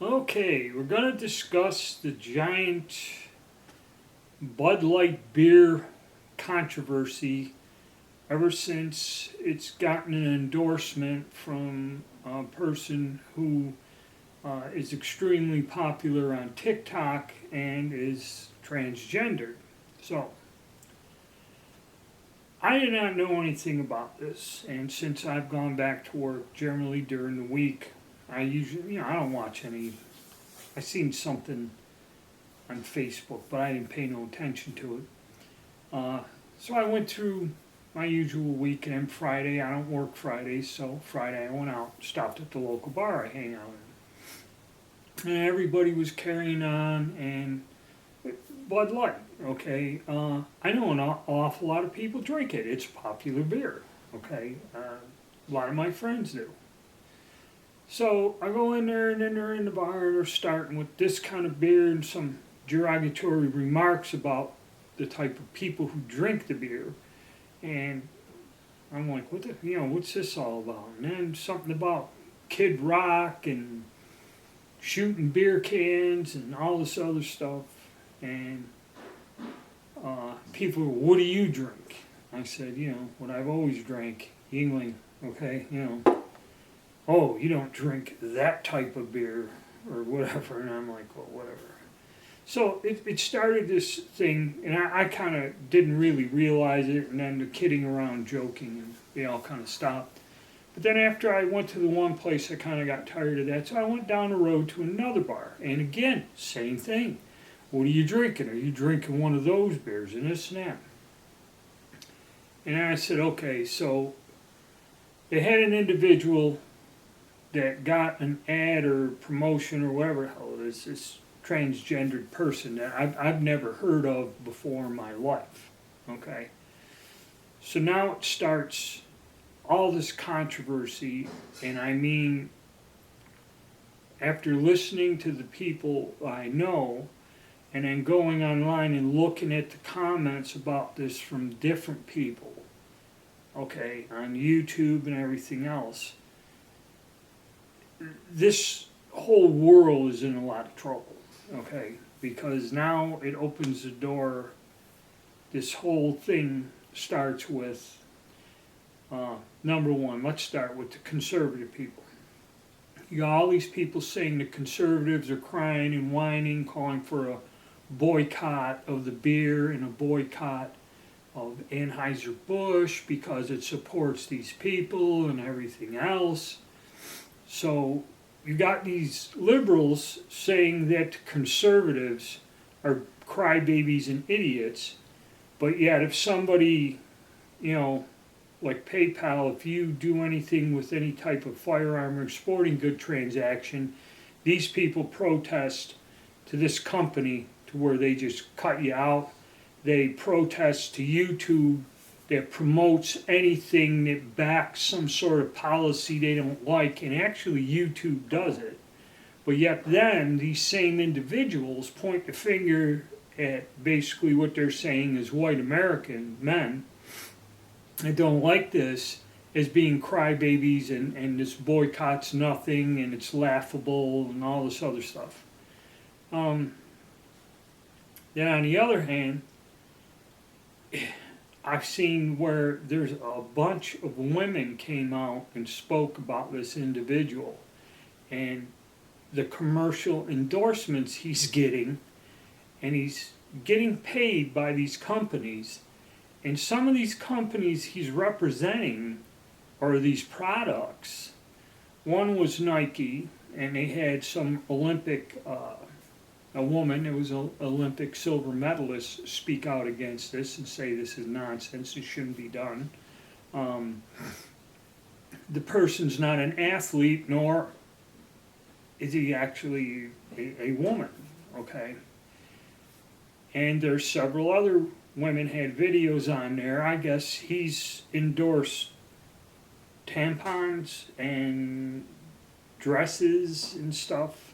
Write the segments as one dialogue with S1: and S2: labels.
S1: Okay, we're going to discuss the giant Bud Light beer controversy ever since it's gotten an endorsement from a person who is extremely popular on TikTok and is transgendered. So, I did not know anything about this, and since I've gone back to work generally during the week, I usually, I don't watch any. I seen something on Facebook, but I didn't pay no attention to it. So I went through my usual weekend. Friday, I don't work Fridays, so Friday I went out, stopped at the local bar I hang out in. And everybody was carrying on, and Bud Light, okay? I know an awful lot of people drink it. It's a popular beer, okay? A lot of my friends do. So I go in there, and then they're in the bar, and they're starting with this kind of beer and some derogatory remarks about the type of people who drink the beer. And I'm like, what's this all about? And then something about Kid Rock and shooting beer cans and all this other stuff. And people were, what do you drink? I said, what I've always drank, Yingling, okay, oh, you don't drink that type of beer or whatever. And I'm like, well, whatever. So it started this thing, and I kind of didn't really realize it, and then the kidding around, joking, and they all kind of stopped. But then after I went to the one place, I kind of got tired of that, so I went down the road to another bar. And again, same thing. What are you drinking? Are you drinking one of those beers? And this and that. And I said, okay, so they had an individual that got an ad or promotion or whatever the hell it is, this transgendered person that I've never heard of before in my life, okay? So now it starts all this controversy, and I mean, after listening to the people I know, and then going online and looking at the comments about this from different people, okay, on YouTube and everything else, this whole world is in a lot of trouble, okay? Because now it opens the door, this whole thing starts with, number one, let's start with the conservative people. You got all these people saying the conservatives are crying and whining, calling for a boycott of the beer and a boycott of Anheuser-Busch because it supports these people and everything else. So you got these liberals saying that conservatives are crybabies and idiots, but yet if somebody, like PayPal, if you do anything with any type of firearm or sporting good transaction, these people protest to this company to where they just cut you out. They protest to YouTube that promotes anything that backs some sort of policy they don't like, and actually YouTube does it. But yet then these same individuals point the finger at basically what they're saying is white American men that don't like this as being crybabies, and this boycott's nothing and it's laughable and all this other stuff. Then on the other hand, I've seen where there's a bunch of women came out and spoke about this individual and the commercial endorsements he's getting, and he's getting paid by these companies, and some of these companies he's representing are these products. One was Nike, and they had some Olympic a woman, it was an Olympic silver medalist, speak out against this and say this is nonsense, it shouldn't be done. The person's not an athlete, nor is he actually a woman, okay? And there's several other women had videos on there. I guess he's endorsed tampons and dresses and stuff.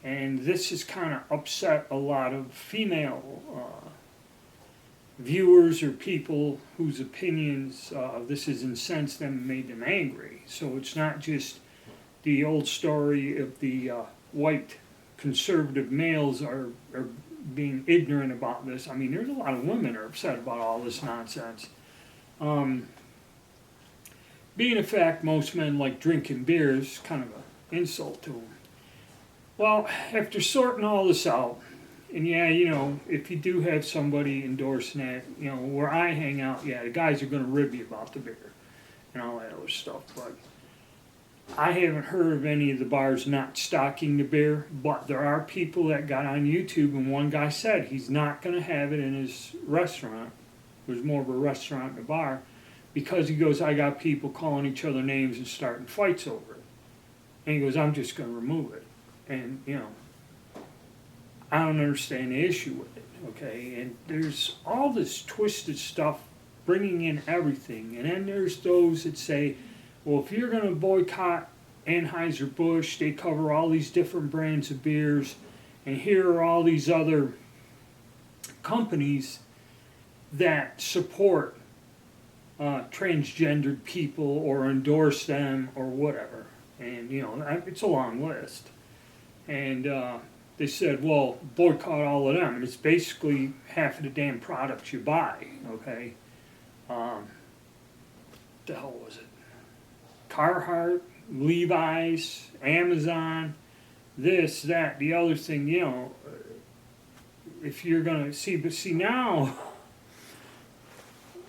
S1: And this has kind of upset a lot of female viewers or people whose opinions this has incensed them and made them angry. So it's not just the old story of the white conservative males are being ignorant about this. I mean, there's a lot of women are upset about all this nonsense. Being a fact, most men like drinking beer is kind of an insult to them. Well, after sorting all this out, and yeah, you know, if you do have somebody endorsing that, you know, where I hang out, yeah, the guys are going to rib you about the beer and all that other stuff, but I haven't heard of any of the bars not stocking the beer, but there are people that got on YouTube, and one guy said he's not going to have it in his restaurant. It was more of a restaurant than a bar, because he goes, I got people calling each other names and starting fights over it. And he goes, I'm just going to remove it. And, you know, I don't understand the issue with it, okay? And there's all this twisted stuff bringing in everything. And then there's those that say, well, if you're going to boycott Anheuser-Busch, they cover all these different brands of beers, and here are all these other companies that support transgendered people or endorse them or whatever. And, you know, it's a long list. And they said, well, boycott all of them. And it's basically half of the damn products you buy, okay? The hell was it? Carhartt, Levi's, Amazon, this, that, the other thing, you know. If you're going to see, but see now,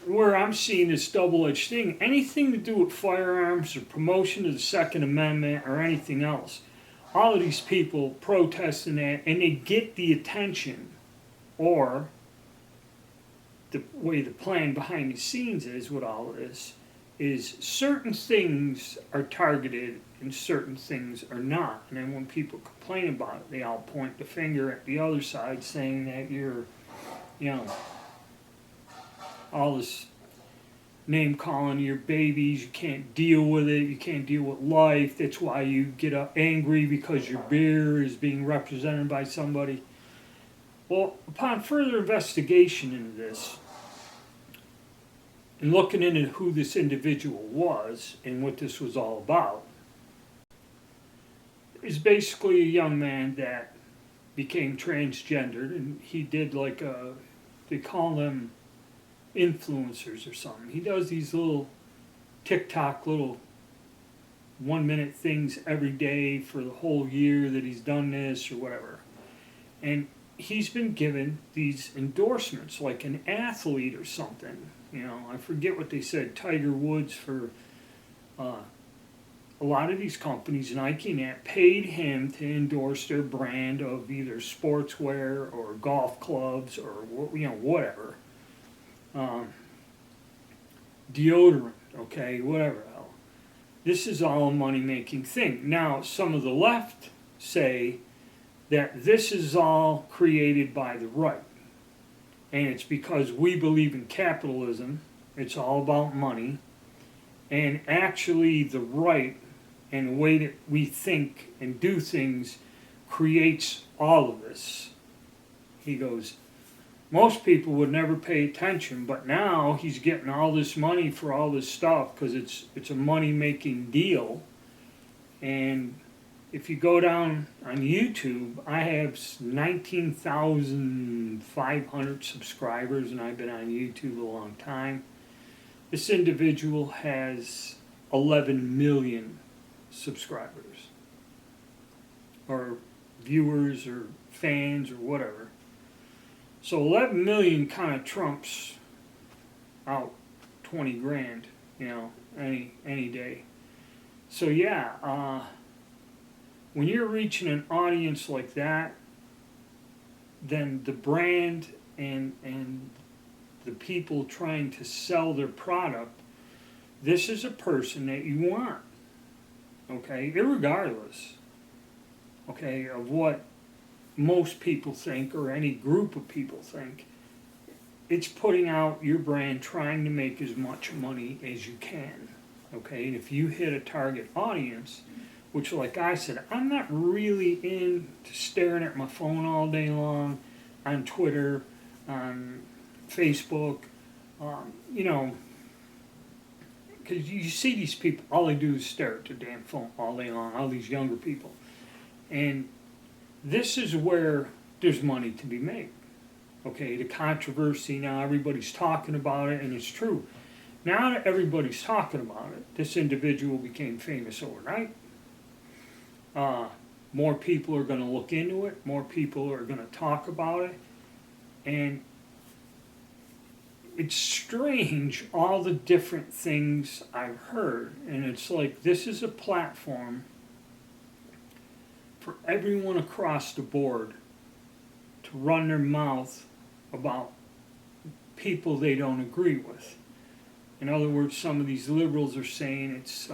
S1: where I'm seeing this double-edged thing, anything to do with firearms or promotion of the Second Amendment or anything else, all of these people protesting that, and they get the attention, or the way the plan behind the scenes is with all of this, is certain things are targeted and certain things are not. And then when people complain about it, they all point the finger at the other side saying that you're, you know, all this name calling your babies, you can't deal with it, you can't deal with life, that's why you get angry because your beer is being represented by somebody. Well, upon further investigation into this, and looking into who this individual was and what this was all about, is basically a young man that became transgendered, and he did like they call them influencers or something. He does these little TikTok little 1 minute things every day for the whole year that he's done this or whatever. And he's been given these endorsements like an athlete or something. You know, I forget what they said, Tiger Woods for a lot of these companies, Nike and that, paid him to endorse their brand of either sportswear or golf clubs or, you know, whatever. Deodorant, okay, whatever. This is all a money-making thing. Now, some of the left say that this is all created by the right. And it's because we believe in capitalism. It's all about money. And actually the right and the way that we think and do things creates all of this. He goes, most people would never pay attention, but now he's getting all this money for all this stuff because it's a money-making deal. And if you go down on YouTube, I have 19,500 subscribers, and I've been on YouTube a long time. This individual has 11 million subscribers, or viewers, or fans, or whatever. So 11 million kind of trumps out 20 grand, you know, any day. So yeah, when you're reaching an audience like that, then the brand and the people trying to sell their product, this is a person that you want, okay, irregardless, okay, of what most people think or any group of people think. It's putting out your brand, trying to make as much money as you can, okay, and if you hit a target audience, which, like I said, I'm not really into staring at my phone all day long, on Twitter, on Facebook, you know, because you see these people, all they do is stare at their damn phone all day long, all these younger people. And this is where there's money to be made. Okay, the controversy, now everybody's talking about it, and it's true. Now that everybody's talking about it, this individual became famous overnight. More people are going to look into it, more people are going to talk about it, and it's strange all the different things I've heard, and it's like this is a platform for everyone across the board to run their mouth about people they don't agree with. In other words, some of these liberals are saying it's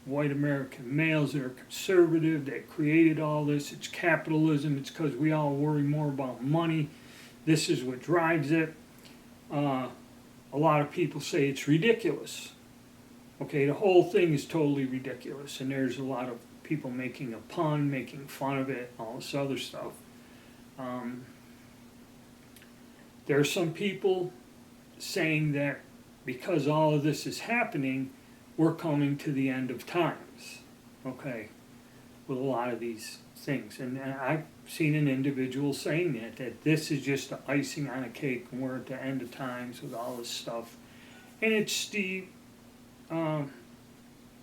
S1: white American males that are conservative that created all this. It's capitalism. It's because we all worry more about money. This is what drives it. A lot of people say it's ridiculous. Okay, the whole thing is totally ridiculous, and there's a lot of people making a pun, making fun of it, all this other stuff. There are some people saying that because all of this is happening, we're coming to the end of times, okay, with a lot of these things. And I've seen an individual saying that this is just the icing on a cake and we're at the end of times with all this stuff. And it's the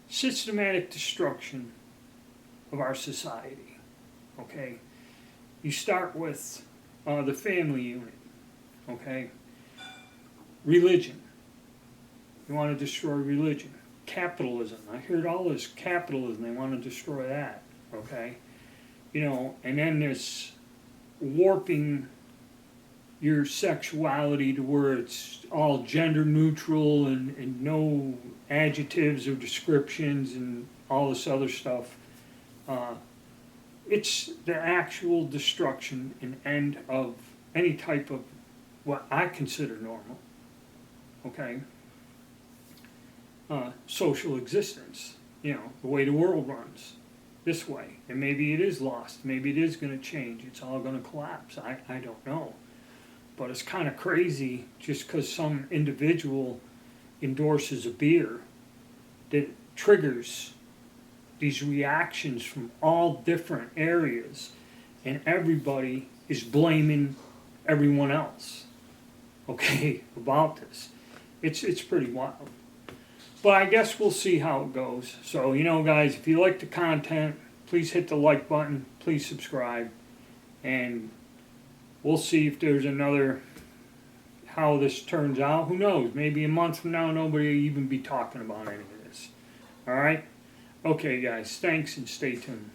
S1: systematic destruction of our society, okay? You start with the family unit, okay? Religion. You want to destroy religion. Capitalism. I heard all this capitalism. They want to destroy that, okay? You know, and then this warping your sexuality to where it's all gender neutral and no adjectives or descriptions and all this other stuff. It's the actual destruction and end of any type of what I consider normal, okay? Social existence, you know, the way the world runs, this way. And maybe it is lost, maybe it is going to change, it's all going to collapse, I don't know. But it's kind of crazy just because some individual endorses a beer that triggers these reactions from all different areas, and everybody is blaming everyone else, okay, about this. It's pretty wild. But I guess we'll see how it goes. So, you know, guys, if you like the content, please hit the like button, please subscribe, and we'll see if there's another, how this turns out. Who knows? Maybe a month from now, nobody will even be talking about any of this. All right? Okay, guys, thanks and stay tuned.